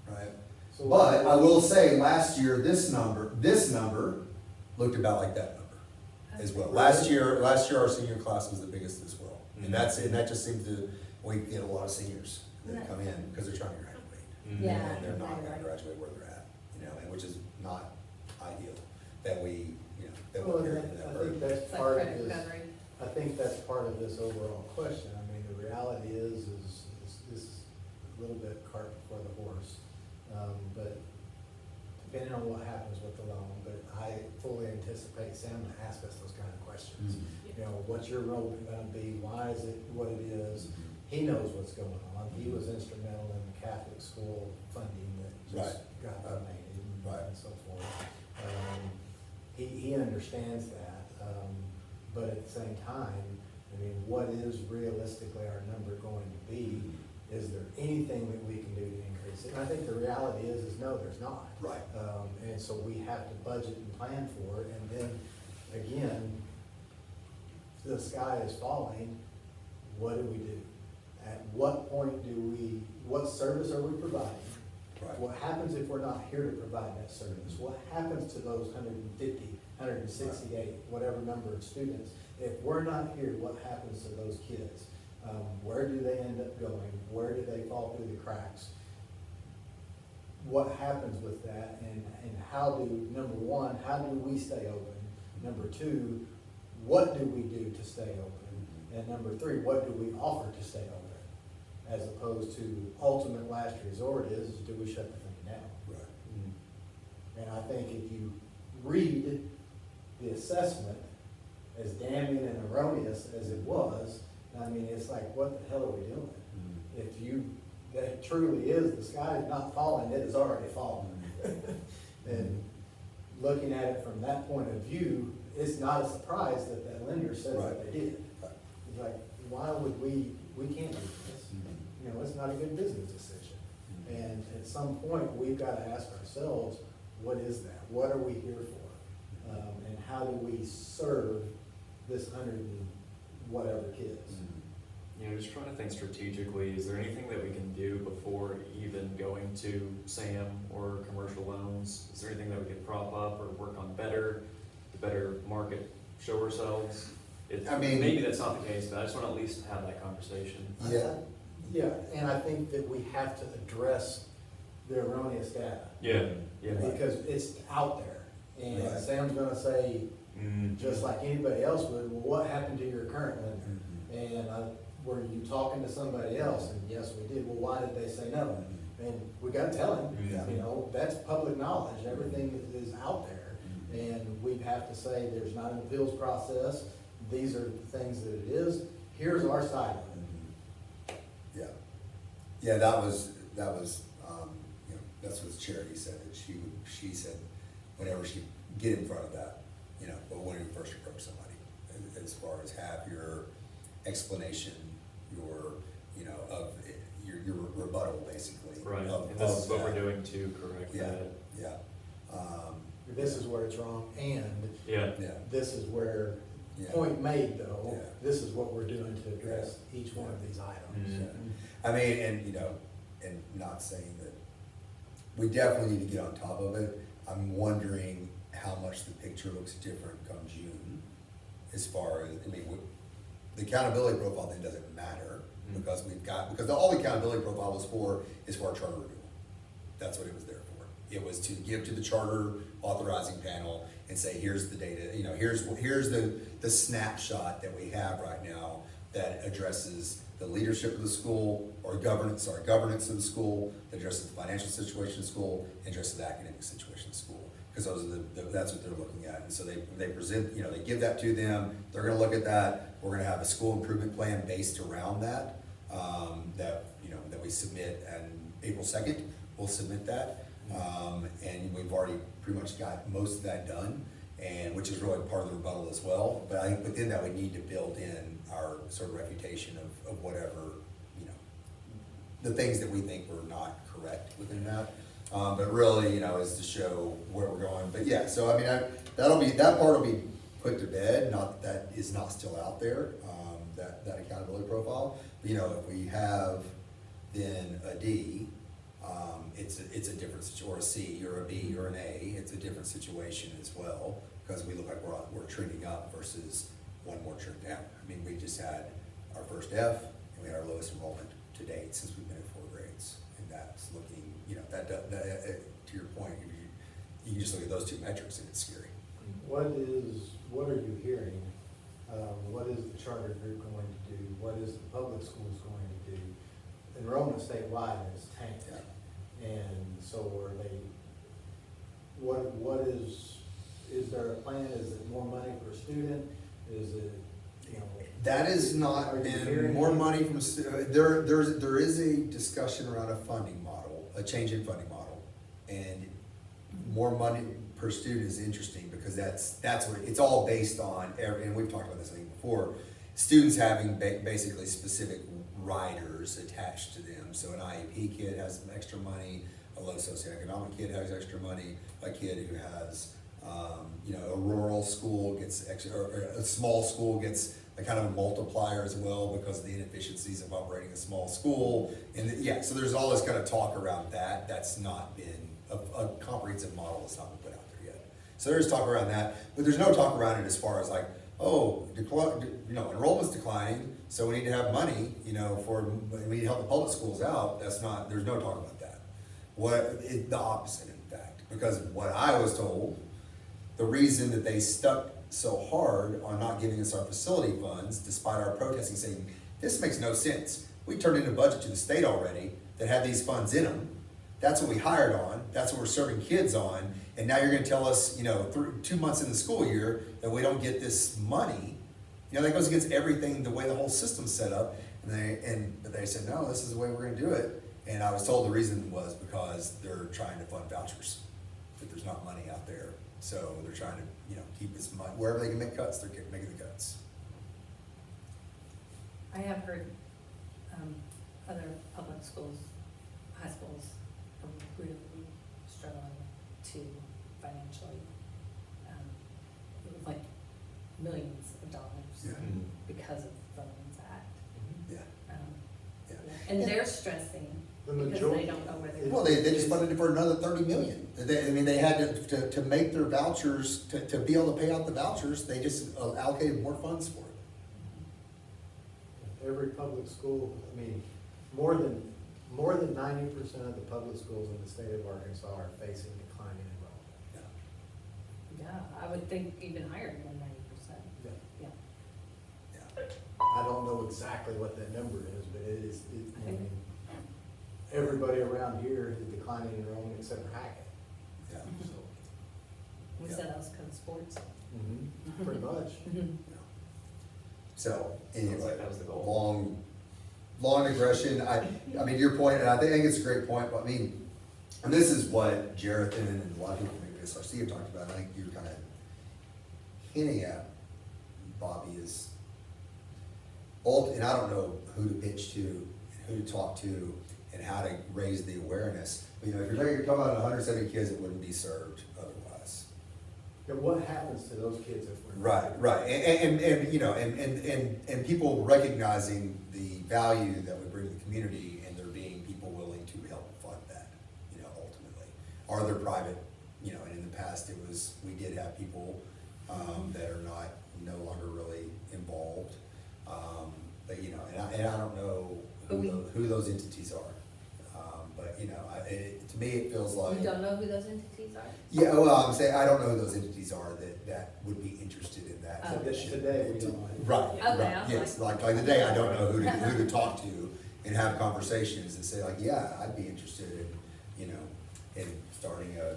Right. So But I will say, last year, this number looked about like that number as well. Last year, our senior class was the biggest as well. And that just seems to, we get a lot of seniors that come in because they're trying to graduate. Yeah. And they're not gonna right. graduate where they're at, and which is not ideal, that we, that Well, we're and carrying that I burden. think that's It's like part of credit this, recovery. I think that's part of this overall question. The reality is this is a little bit cart before the horse. But depending on what happens with the loan, but I fully anticipate Sam to ask us those kind of questions. What's your enrollment gonna be? Why is it what it is? He knows what's going on. He was instrumental in the Catholic school funding that just got donated Right. and so forth. He understands that, but at the same time, what is realistically our number going to be? Is there anything that we can do to increase it? And I think the reality is no, there's not. Right. And so we have to budget and plan for it, and then, again, the sky is falling, what do we do? At what point what service are we providing? Right. What happens if we're not here to provide that service? What happens to those 150, 168, whatever number of students? If we're not here, what happens to those kids? Where do they end up going? Where do they fall through the cracks? What happens with that, and number one, how do we stay open? Number two, what do we do to stay open? And number three, what do we offer to stay open? as opposed to ultimate last resort is do we shut the thing down? Right. And I think if you read the assessment, as damning and erroneous as it was, I mean, it's like, what the hell are we doing? If you, that truly is, the sky is not falling, it is already fallen. And looking at it from that point of view, it's not a surprise that that lender said what they did. Right. It's like, why would we can't do this. You know, it's not a good business decision. And at some point, we've got to ask ourselves, what is that? What are we here for? And how do we serve this 100 and whatever kids? You know, just trying to think strategically, is there anything that we can do before even going to SAM or commercial loans? Is there anything that we could prop up or work on better, to better market, show ourselves? I mean- Maybe that's not the case, but I just want to at least have that conversation. Yeah. Yeah, and I think that we have to address the erroneous data. Yeah, yeah. Because it's out there. And Right. Sam's gonna say, Mm. just like anybody else would, well, what happened to your current lender? And were you talking to somebody else? And yes, we did. Well, why did they say no? And we gotta tell him, Yeah. you know, that's public knowledge. Everything is out there. And we have to say, there's not an appeals process. These are the things that it is. Here's our side of it. Yeah. Yeah, that was, you know, that's what Charity said, that she said, whenever she get in front of that, you know, but when you first approach somebody, as far as have your explanation, your, you know, of, your rebuttal, basically. Right, of- and this of is what we're that. doing to correct Yeah, that. yeah. This is where it's wrong, and Yeah, Yeah, this is where, yeah. point made though, Yeah. this is what we're doing to address each one of these items. Mhm. I mean, and, you know, and not saying that, we definitely need to get on top of it. I'm wondering how much the picture looks different come June, as far as, I mean, the accountability profile then doesn't matter, because because all the accountability profile was for, is for our charter renewal. That's what it was there for. It was to give to the charter authorizing panel and say, here's the data, you know, here's the snapshot that we have right now that addresses the leadership of the school, or governance of the school, that addresses the financial situation of the school, and addresses the academic situation of the school. Because those are that's what they're looking at. And so they present, you know, they give that to them, they're gonna look at that, we're gonna have a school improvement plan based around that, that, you know, that we submit on April 2nd, we'll submit that. And we've already pretty much got most of that done, and which is really part of the rebuttal as well. But I think within that, we need to build in our sort of reputation of whatever, you know, the things that we think were not correct within that. But really, you know, is to show where we're going. But yeah, so I mean, that part will be put to bed, not that is not still out there, that accountability profile. But, you know, if we have then a D, it's a different situation, or a C, or a B, or an A, it's a different situation as well, because we look like we're trending up versus one more trend down. I mean, we just had our first F, and we had our lowest enrollment to date since we've been at 4 grades, and that's looking, you know, that to your point, you can just look at those 2 metrics and it's scary. What are you hearing? What is the charter group going to do? What is the public schools going to do? Enrollment statewide is tanked. Yeah. And so are they, what is there a plan? Is it more money per student? Is it, you know? That is not, Are you and hearing more any- money from, there is a discussion around a funding model, a change in funding model. And more money per student is interesting, because that's what, it's all based on, and we've talked about this thing before, students having basically specific riders attached to them. So an IEP kid has some extra money, a low socioeconomic kid has extra money, a kid who has, you know, a rural school gets extra, or a small school gets a kind of a multiplier as well, because of the inefficiencies of operating a small school. And yeah, so there's all this kind of talk around that. That's not been, a comprehensive model that's not been put out there yet. So there's talk around that, but there's no talk around it as far as like, oh, you know, enrollment's declining, so we need to have money, you know, we need to help the public schools out. That's not, there's no talk about that. The opposite, in fact, because what I was told, the reason that they stuck so hard on not giving us our facility funds, despite our protesting saying, this makes no sense. We turned in a budget to the state already that had these funds in them. That's what we hired on, that's what we're serving kids on, and now you're gonna tell us, 2 months in the school year that we don't get this money. That goes against everything, the way the whole system's set up, but they said, no, this is the way we're gonna do it. And I was told the reason was because they're trying to fund vouchers, that there's not money out there. So they're trying to, keep this money, wherever they can make cuts, they're making the cuts. I have heard, other public schools, high schools are really struggling to financially, like millions of dollars Yeah. because of the Loans Act. Yeah. Yeah. And they're stressing The because they majority- don't know where they're. Well, they just funded for another 30 million. They had to make their vouchers, to be able to pay out the vouchers, they just allocated more funds for it. Every public school, more than 90% of the public schools in the state of Arkansas are facing declining enrollment. Yeah, I would think even higher than 90%. Yeah. Yeah. Yeah. I don't know exactly what that number is, but it is, everybody around here is declining enrollment except for Hackett. Yeah. So, We Yeah. said that was because of sports. pretty much. So, Sounds anyway, like that was the goal. long digression. To your point, and I think it's a great point, but and this is what Jareth and a lot of people maybe SRC have talked about. I think you're kind of hinting at, Bobby, is, and I don't know who to pitch to, and who to talk to, and how to raise the awareness. But, if you're talking about 170 kids that wouldn't be served otherwise. And what happens to those kids if we're? Right, and people recognizing the value that we bring to the community, and there being people willing to help fund that, ultimately. Are there private, and in the past we did have people, that are no longer really involved. But, and I don't know who those entities are. But, to me, it feels like. You don't know who those entities are? Yeah, well, I'm saying, I don't know who those entities are that would be interested in that. Oh. Today, we don't know. Right, Okay, I right, was yes, like- like today, I don't know who to talk to and have conversations and say like, yeah, I'd be interested in, in starting a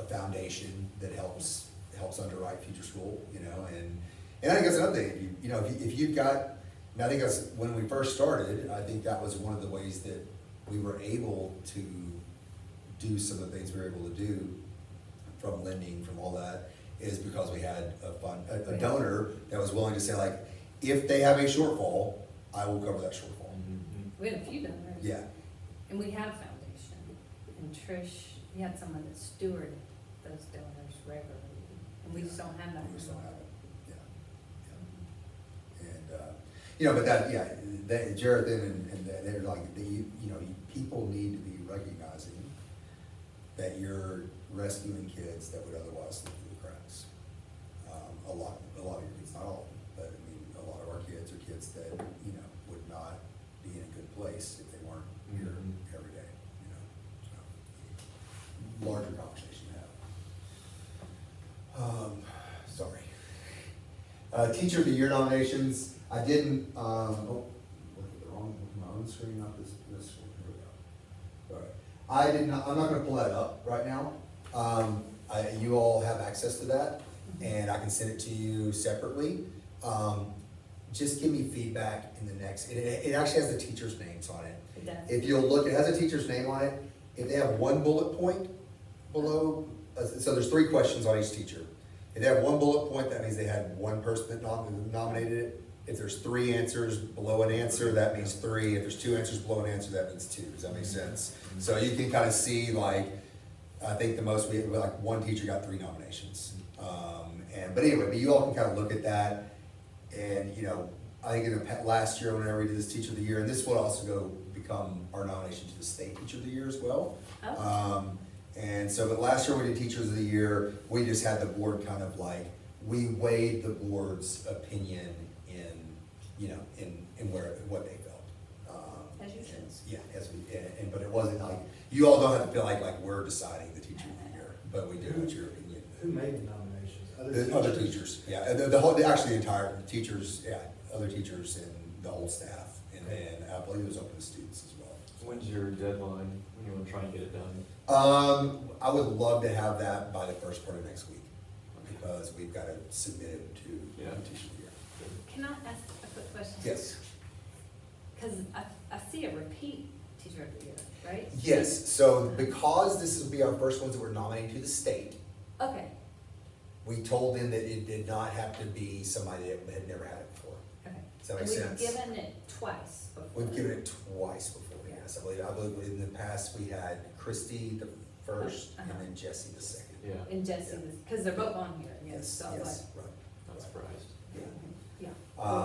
foundation that helps underwrite future school, and I think that's another thing, if you've got, and I think that's, when we first started, I think that was one of the ways that we were able to do some of the things we were able to do from lending, from all that, is because we had a donor that was willing to say like, if they have a shortfall, I will cover that shortfall. We had a few donors. Yeah, And we have foundation. And Trish, we had someone that stewarded those donors regularly. And we just don't have that. we still have anymore. it, yeah. And, but that, Jareth and they're like, people need to be recognizing that you're rescuing kids that would otherwise slip through the cracks. A lot of your kids, not all of them, but a lot of our kids are kids that, would not be in a good place if they weren't here every day, so. Larger conversation to have. Sorry. Teacher of the Year nominations, I didn't, look at the wrong, my own screen, not this one, here we go. All right. I'm not gonna pull that up right now. You all have access to that, and I can send it to you separately. Just give me feedback in the next, it actually has the teachers' names on it. It does. If you'll look, it has a teacher's name on it. If they have one bullet point below, so there's 3 questions on each teacher. If they have one bullet point, that means they had one person that nominated it. If there's 3 answers below an answer, that means 3. If there's 2 answers below an answer, that means 2. Does that make sense? So you can kind of see like, I think the most, we had like 1 teacher got 3 nominations. But anyway, but you all can kind of look at that. And, I think in the last year, whenever we did this Teacher of the Year, and this will also become our nomination to the State Teacher of the Year as well. Oh. And so, but last year we did Teachers of the Year, we just had the board kind of like, we weighed the board's opinion in what they felt. As you should. Yeah, but it wasn't like, you all don't have to feel like we're deciding the Teacher of the Year, but we do, it's your opinion. Who made the nominations? The other teachers, yeah, the whole, actually the entire teachers, yeah, other teachers and the whole staff, and I believe it was open to students as well. When's your deadline, when you wanna try and get it done? I would love to have that by the first part of next week, because we've got to submit it to Yeah. teacher of the year. Can I ask a quick question? Yes. Cause I see a repeat teacher of the year, right? Yes, so because this will be our first ones that we're nominating to the state, Okay, we told them that it did not have to be somebody that had never had it before. okay. Does that make And sense? we've given it twice before. We've given it twice before, yes. I believe in the past, we had Christy the first, and then Jesse the second. Yeah, And Jesse, cause they're both on here, yes, Yes, so I was yes, right. not surprised. Yeah.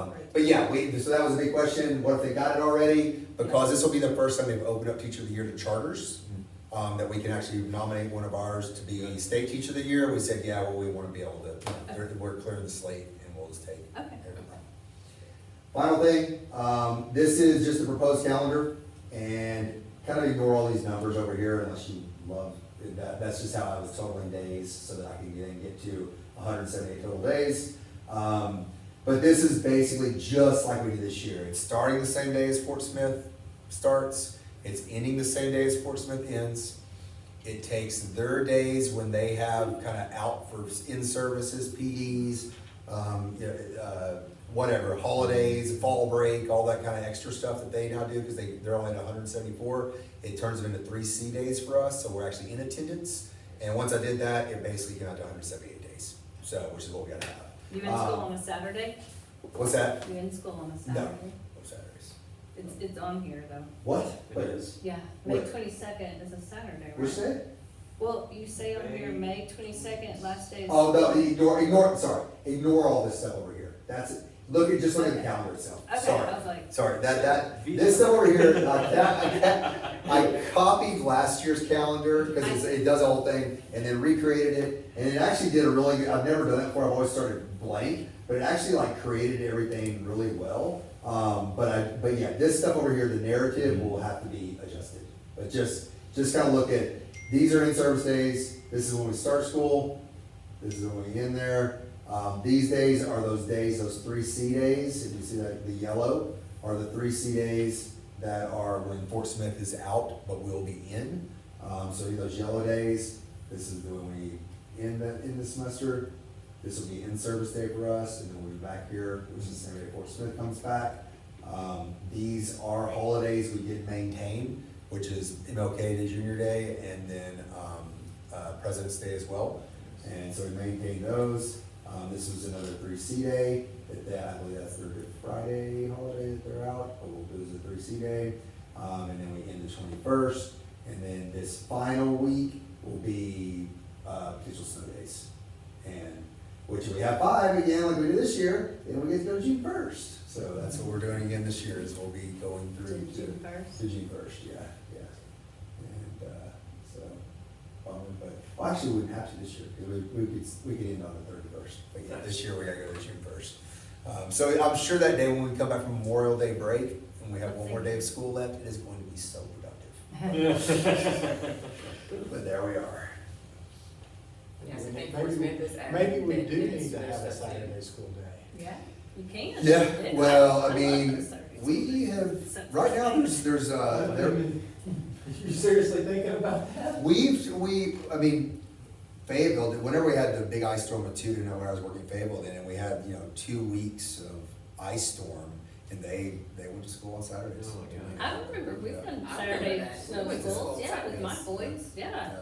like, yeah. But yeah, so that was a big question, what if they got it already? Because this will be the first time they've opened up Teacher of the Year to charters, that we can actually nominate one of ours to be State Teacher of the Year. We said, yeah, well, we wanna be able to, we're clearing the slate and we'll just take Okay. everything. Final thing, this is just a proposed calendar, and kind of ignore all these numbers over here unless you love that. That's just how I was totaling days, so that I can get to 178 total days. But this is basically just like we did this year. It's starting the same day as Fort Smith starts. It's ending the same day as Fort Smith ends. It takes their days when they have kind of out for in-services, PDs, whatever, holidays, fall break, all that kind of extra stuff that they now do, because they're only at 174. It turns them into 3 C days for us, so we're actually in attendance. And once I did that, it basically came out to 178 days, so, which is what we gotta have. You in school on a Saturday? What's that? You in school on a No. Saturday? No Saturdays. It's on here though. What? It is. Yeah, May What? 22nd is a Saturday, right? Which day? Well, you say on here, May 22nd, last day of Oh, no, school. ignore all this stuff over here. That's it. Look at the calendar itself. Okay, Sorry. I was like, Sorry, this stuff over here, I copied last year's calendar, because it does the whole thing, and then recreated it, and it actually did a really good, I've never done that before, I've always started blank, but it actually like created everything really well. But yeah, this stuff over here, the narrative will have to be adjusted. But just kind of look at, these are in-service days, this is when we start school, this is when we end there. These days are those days, those 3 C days, if you see that, the yellow, are the 3 C days that are when Fort Smith is out, but will be in. So those yellow days, this is when we end the semester. This will be in-service day for us, and then we'll be back here, which is the same day Fort Smith comes back. These are holidays we did maintain, which is MLK Day, Junior Day, and then President's Day as well. And so we maintain those. This was another 3 C day, I believe that's their Good Friday holiday that they're out, but we'll do as a 3 C day. And then we end the 21st, and then this final week will be potential snow days. And, which we have 5 again, like we did this year, then we get to go to June 1st. So that's what we're doing again this year, is we'll be going through to June 1st? to June 1st, yeah. And, so, but, well, actually, we wouldn't have to this year, because we could end on the 31st. But yeah, this year we gotta go to June 1st. So I'm sure that day when we come back from Memorial Day break, and we have one more day of school left, it is going to be so productive. But there we are. Yes, I think Fort Smith is at. Maybe we do it's need to their have a stuff too. Saturday school day. Yeah, you can. Yeah, well, I love mean, those Saturdays. we have, right now, there's, You seriously thinking about that? I mean, Fayetteville, whenever we had the big ice storm with 2, when I was working in Fayetteville then, and we had, 2 weeks of ice storm, and they went to school on Saturdays. Oh, my God. I remember we've done I Saturday remember that. snow We went to schools, school yeah, with my Saturdays. boys, yeah. Yeah.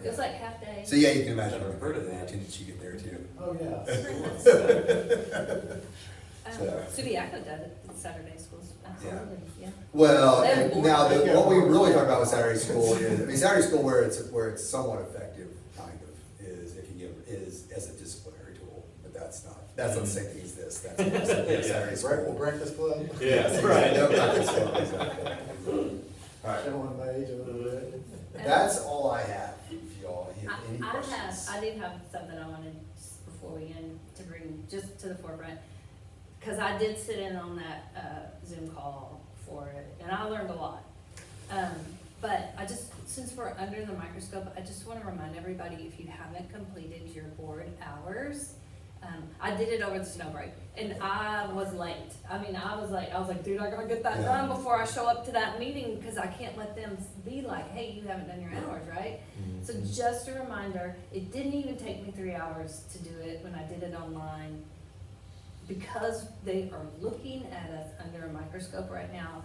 It was like half day. So yeah, you can imagine Never heard of that. the attendance you get there too. Oh, yeah. So- Subi, I could've done it in Saturday schools, absolutely, yeah. Well, They have and board now, break. what we really talk about with Saturday school is, Saturday school where it's somewhat effective, kind of, is if you is as a disciplinary tool, but that's not the same thing as this, that's Yeah. Saturday school. Breakfast club. Yeah, That's right. no breakfast club, exactly. All right, Showing my age a little bit. that's all I have, if y'all have any I questions. did have something I wanted, just before we end, to bring just to the forefront. Cause I did sit in on that, Zoom call for it, and I learned a lot. But since we're under the microscope, I just wanna remind everybody, if you haven't completed your board hours, I did it over the snow break, and I was late. I mean, I was like, dude, I gotta get that Yeah. done before I show up to that meeting, because I can't let them be like, hey, you haven't done your hours, right? So just a reminder, it didn't even take me 3 hours to do it when I did it online. Because they are looking at us under a microscope right now,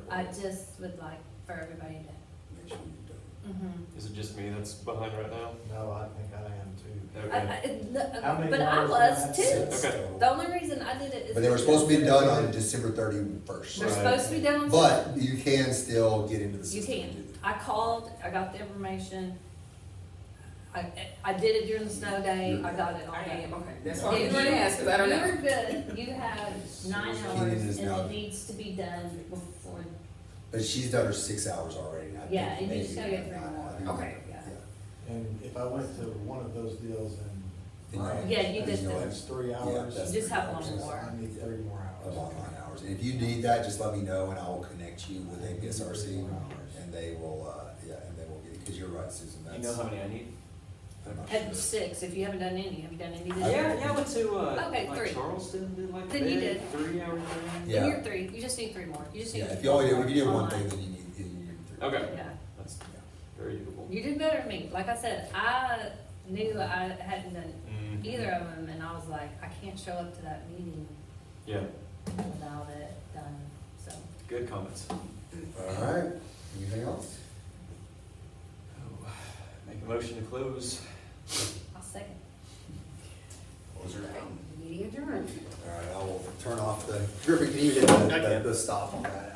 I just would like for everybody to. Make sure you do. Is it just me that's behind right now? No, I think I am too. Okay. How many But I hours was do I too. have? Six Okay. total. The only reason I did it is. But they were supposed to be because- done on December 31st. They're Right. supposed to be done on. But you can still get into the You system. and can. do I called, I got the information. I did it during the snow day, I got it all I day. am, okay, that's why I'm You trying to ask, cause I don't know. You're good, you have 9 Keenan hours is and now- it needs to be done before, it. But she's done her 6 hours already. and I yeah, think and you maybe just gotta get 3 nine, more. I think Okay. Yeah. And if I went to one of those deals and. Then Yeah, you there's just no did. That's 3 Yeah, hours. that's You just 3 have hours. one more. I need 30 more Of hours. online hours. And if you need that, just let me know and I will connect you with APSRC and they will, and they will get it, because you're right, Susan, You that's. know how many I need? I'm not sure. At 6, if you haven't done any, have you done any this I- year? Yeah, I went to, Okay, like 3. Charleston, did like a Then you big did. 3-hour thing. Yeah. Then you're 3, you just need 3 more, you just need. Yeah, if you only do, if you do one online. thing, then you need 3. Okay, Yeah. that's Yeah. very doable. You did better than me. Like I said, I knew I hadn't done Mhm. either of them, and I was like, I can't show up to that meeting Yeah, without it done, so. good comments. All right, anything else? Oh, make a motion to close. I'll second. What was your name? Meeting adjourned. All right, I will turn off the, Griffin, can you hit the stop on that?